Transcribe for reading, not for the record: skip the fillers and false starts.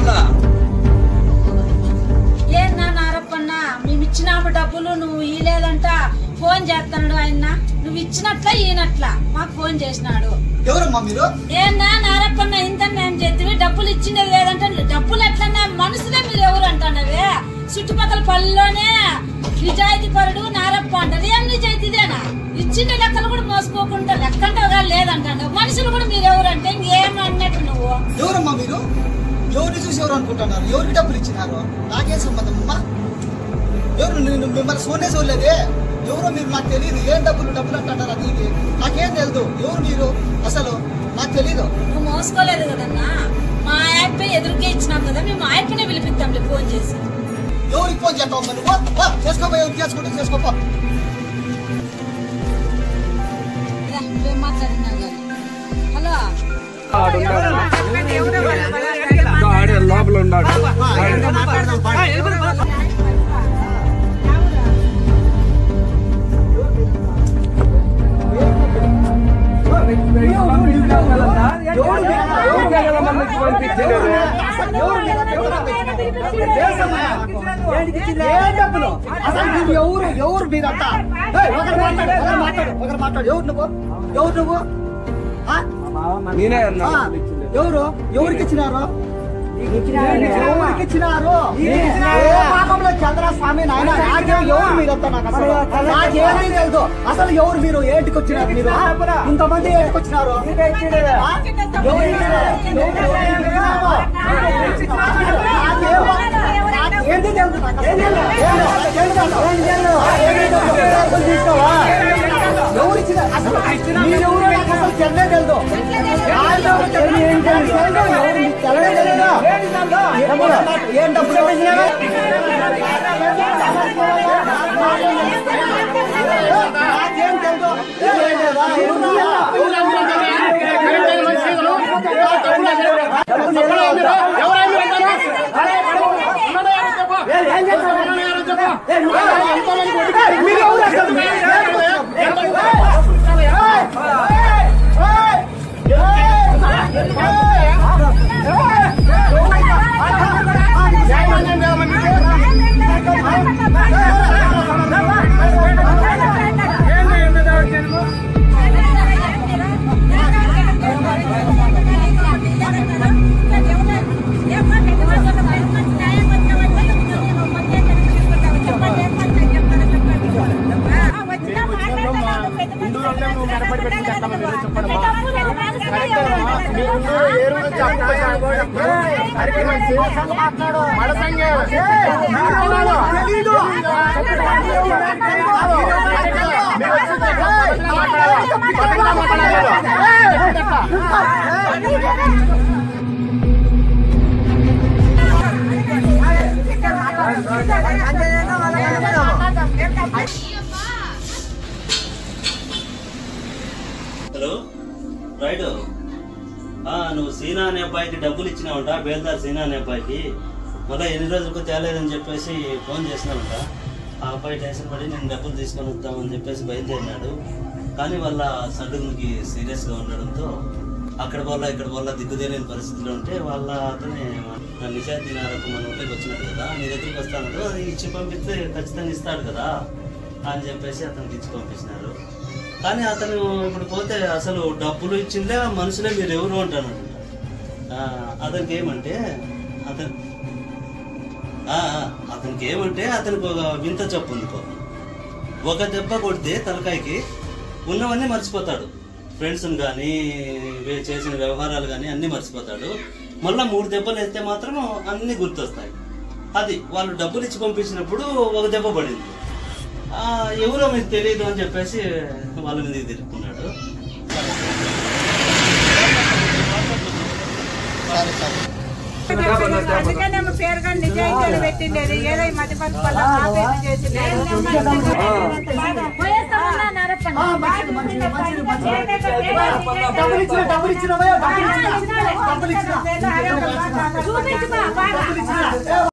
నారప్పన్న ఏనా నారప్పన్న మేము ఇచ్చినాము డబ్బులు నువ్వు ఇలేదంట ఫోన్ చేస్తున్నాడు ఆయన నువ్వు ఇచ్చినట్లా ఈయనట్లా మాకు ఫోన్ చేసినాడు. ఎవరమ్మా మీరు? ఏనా నారప్పన్న ఇంత మేము చేతివి డబ్బులు ఇచ్చిండేది లేదంటే డబ్బులు ఎట్లన్నా మనుషులే మీరు ఎవరు అంటున్నవే చుట్టుపక్కల పల్లెలోనే నిజాయితీ పరుడు నారప్ప అంటారు. ఏం నిజాయితీదేనా ఇచ్చిన లెక్కలు కూడా మోసుకోకుండా లెక్కంటే లేదంటాడు. మనుషులు కూడా మీరు ఎవరు అంటే ఇంకేం అన్నట్టు నువ్వు ఎవరమ్మా మీరు? ఎవరిని చూసి ఎవరు అనుకుంటున్నారు? ఎవరికి డబ్బులు ఇచ్చినారు? నాకేం సంబంధం అమ్మా? ఎవరు మిమ్మల్ని ఫోనే చూడలేదే. ఎవరో మీరు నాకు తెలియదు. ఏం డబ్బులు అంటున్నారు అది ఇది నాకేం తెలియదు. ఎవరు మీరు అసలు నాకు తెలీదు. నువ్వు మోసుకోలేదు కదన్నా మా ఆయప్ప ఎదురుకే ఇచ్చినాం కదా మేము ఆయప్పనే పిలిపిద్దాంలే ఫోన్ చేసి. ఎవరికి ఫోన్ చేస్తావు నువ్వు? చేసుకోపో, ఎవరు చేసుకుంటే చేసుకోపో. నువ్వేం మాట్లాడినా కానీ హలో లోపల ఉన్నాడు. ఎవరు మీరంతా? ఒకరు మాట్లాడు. ఎవరు నువ్వు? నేనే ఎవరు? ఎవరికి ఇచ్చినారు? పాపంలో చంద్రస్వామి నాయన నాకేం ఎవరు మీరంతా? నాకు అసలు నాకేమీ తెలుసు. అసలు ఎవరు మీరు? ఏంటికి వచ్చినారు మీరు? ఇంతమంది ఏంటికి వచ్చినారు? ఏంటి తెలుసు? ఎవరు ఇచ్చిన అసలు మీరెవరు? నాకు అసలు చెల్లే తెలుసు. ఏం డబ్బులు నాకేం తెలుసు. హలో రైట్ నువ్వు సీనా అనే అబ్బాయికి డబ్బులు ఇచ్చినావంట. బేల్దార్ సీనా అనే అబ్బాయికి మళ్ళీ ఎన్ని రోజులకు తేలేదని చెప్పేసి ఫోన్ చేసినావంట. ఆ అబ్బాయి టెన్షన్ పడి నేను డబ్బులు తీసుకొని వద్దామని చెప్పేసి బయలుదేరినాడు. కానీ వాళ్ళ సడుగునికి సీరియస్గా ఉండడంతో అక్కడ వల్ల దిక్కుదేలేని పరిస్థితిలో ఉంటే వాళ్ళ అతనే నిజాయితీ నారకు మన ఊళ్ళకి వచ్చినాడు కదా, నీ దగ్గరికి వస్తాడు, అది ఇచ్చి పంపిస్తే ఖచ్చితంగా ఇస్తాడు కదా అని చెప్పేసి అతనికి ఇచ్చి పంపించినారు. కానీ అతను ఇప్పుడు పోతే అసలు డబ్బులు ఇచ్చిందే మనుషులే మీరు ఎవరు అంటాను. అతనికి ఏమంటే అతనికి ఒక వింత చెప్పు ఉంది. ఒక దెబ్బ కొడితే తలకాయకి ఉన్నవన్నీ మర్చిపోతాడు. ఫ్రెండ్స్ని కానీ చేసిన వ్యవహారాలు కానీ అన్నీ మర్చిపోతాడు. మళ్ళీ 3 దెబ్బలు వేస్తే మాత్రం అన్నీ గుర్తొస్తాయి. అది వాళ్ళు డబ్బులు ఇచ్చి పంపించినప్పుడు ఒక దెబ్బ పడింది. ఎవరో మీకు తెలియదు అని చెప్పేసి వాళ్ళ మీద తిరుక్కున్నాడు. అందుకేనేమో పేరుగా నిజాయితీలు పెట్టిండేది. ఏదో ఈ మధ్య డబ్బులు ఇచ్చిన